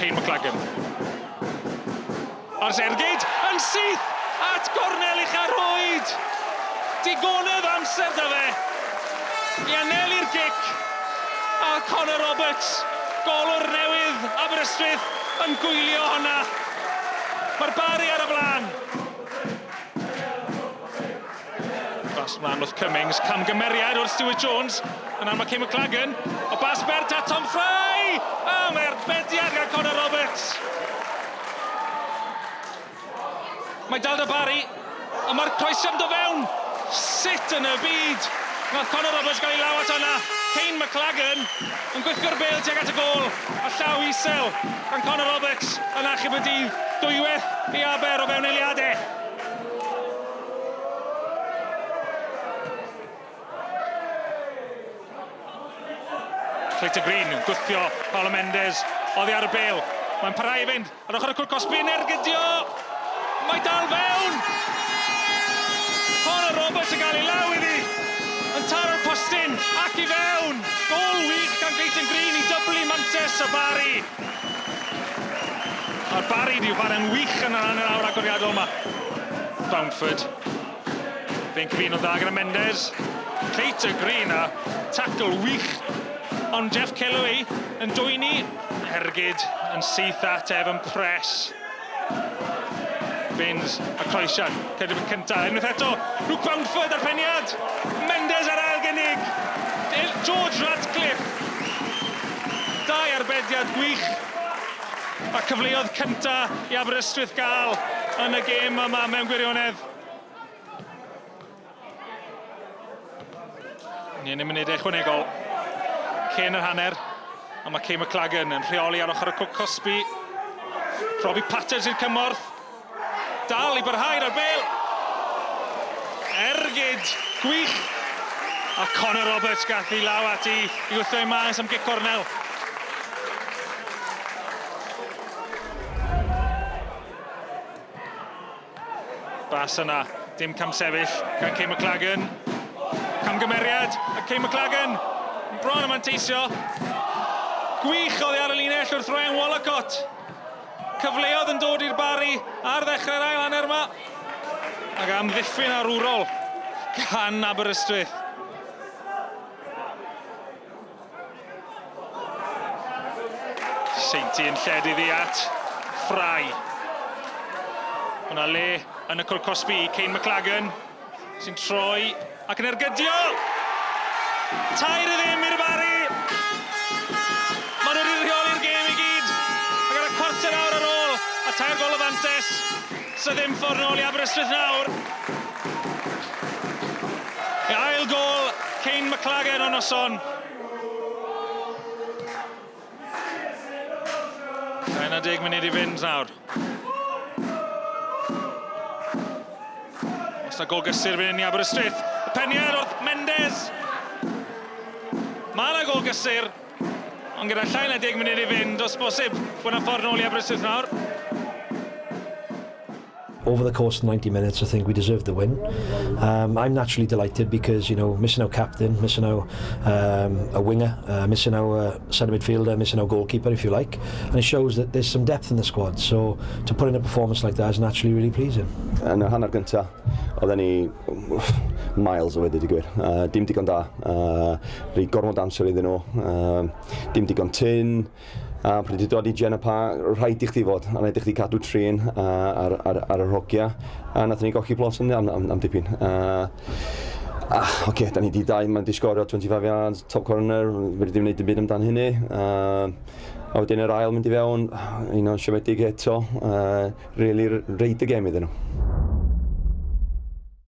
Kane McLagan. A'r Sergid yn syth at gornel ucharwyd. Digonedd amser da fe i aneli'r gic. A Connor Roberts, golwr newydd Aberystwyth, yn gwylio honna. Mae'r Barri ar y blaen. Bas mlaen wrth Cummings, camgymeriad o'r Stuart Jones. Yna mae Kane McLagan, o bas bert at Tom Fry. A mae'r bediad gan Connor Roberts. Mae dal da Barri, a mae'r croesi'n do fewn. Sut yn y byd. Nath Connor Roberts gael ei law at hwnna. Kane McLagan yn gwythio'r bêl tuag at y gôl. A llaw isel gan Connor Roberts yn achub y dydd. Dwywaith i Aber o fewn eiliadau. Cleita Green yn gwythio Paolo Mendes. Oddi ar y bêl. Mae'n parhau i fynd ar ochr y cwrt Cosby yn ergydio. Mae dal fewn! Connor Roberts yn cael ei law iddi. Yn taro'r postyn ac i fewn. Gol wych gan Cleita Green i dyblu mantes y Barri. A'r Barri di'w fan yn wych yn yr awr agoriadol yma. Bamford. Fe'n cyfuno dda gyda Mendes. Cleita Green a tackle wych. Ond Jeff Kellaway yn dwyni. Ergyd yn syth at Evan Press. Baines a croesiad, cedwyd yn cyntaf. Unwaith eto, Luke Bamford ar peniad. Mendes ar ail gynnig. George Radcliffe. Dau arbediad gwych. A cyfleodd cyntaf i Aberystwyth gael yn y gêm yma mewn gwirionedd. Ni'n munudau ychwanegol. Cyn yr hanner, a mae Kane McLagan yn rheoli ar ochr y cwrt Cosby. Robbie Patters i'r cymorth. Dal i barhau'r ar bêl. Ergyd, gwych. A Connor Roberts gath ei law ati i wythio ei maes am gic cornel. Bas yna, dim camsefyll gan Kane McLagan. Camgymeriad, a Kane McLagan. Bron yn manteisio. Gwych oddi ar y linell wrth Ryan Wallacott. Cyfleodd yn dod i'r Barri ar ddechrau'r ail hanner yma. Ac am ddiffyn arwrol gan Aberystwyth. Seinti yn lled iddi at Fry. Hwna le yn y cwrt Cosby, Kane McLagan sy'n troi ac yn ergydio. Tair i ddim i'r Barri. Maen nhw wedi rheoli'r gêm i gyd. Ac ar y cwarter awr ar ôl, a tair gol o fantes. So ddim ffordd nôl i Aberystwyth nawr. I ail gol, Kane McLagan o noson. 10 munud i fynd nawr. Os na gol gysur fan hyn i Aberystwyth. Y peniad wrth Mendes. Mae yna gol gysur, ond gyda llai na 10 munud i fynd, os bosib bod yna ffordd nôl i Aberystwyth nawr. Over the course of 90 minutes, I think we deserved the win. I'm naturally delighted because, you know, missing our captain, missing our a winger, missing our centre midfielder, missing our goalkeeper, if you like. And it shows that there's some depth in the squad. So to put in a performance like that is naturally really pleasing. Yn y hanner gyntaf, oedden ni miles o wedi digwydd. Dim digon da. Rhi gormod amser iddyn nhw. Dim digon tyn. Pryd i dod i Jenna Park, rhaid i chdi fod, a rhaid i chdi cadw trin ar y hogia. A nathon ni golli blos am dipyn. Oce, da ni di dau, mae'n di sgorio 25 yards, top corner, wedi dim wneud dim byd amdan hynny. A wedyn yr ail mynd i fewn, un o'n siomedig eto, really reid y gêm iddyn nhw.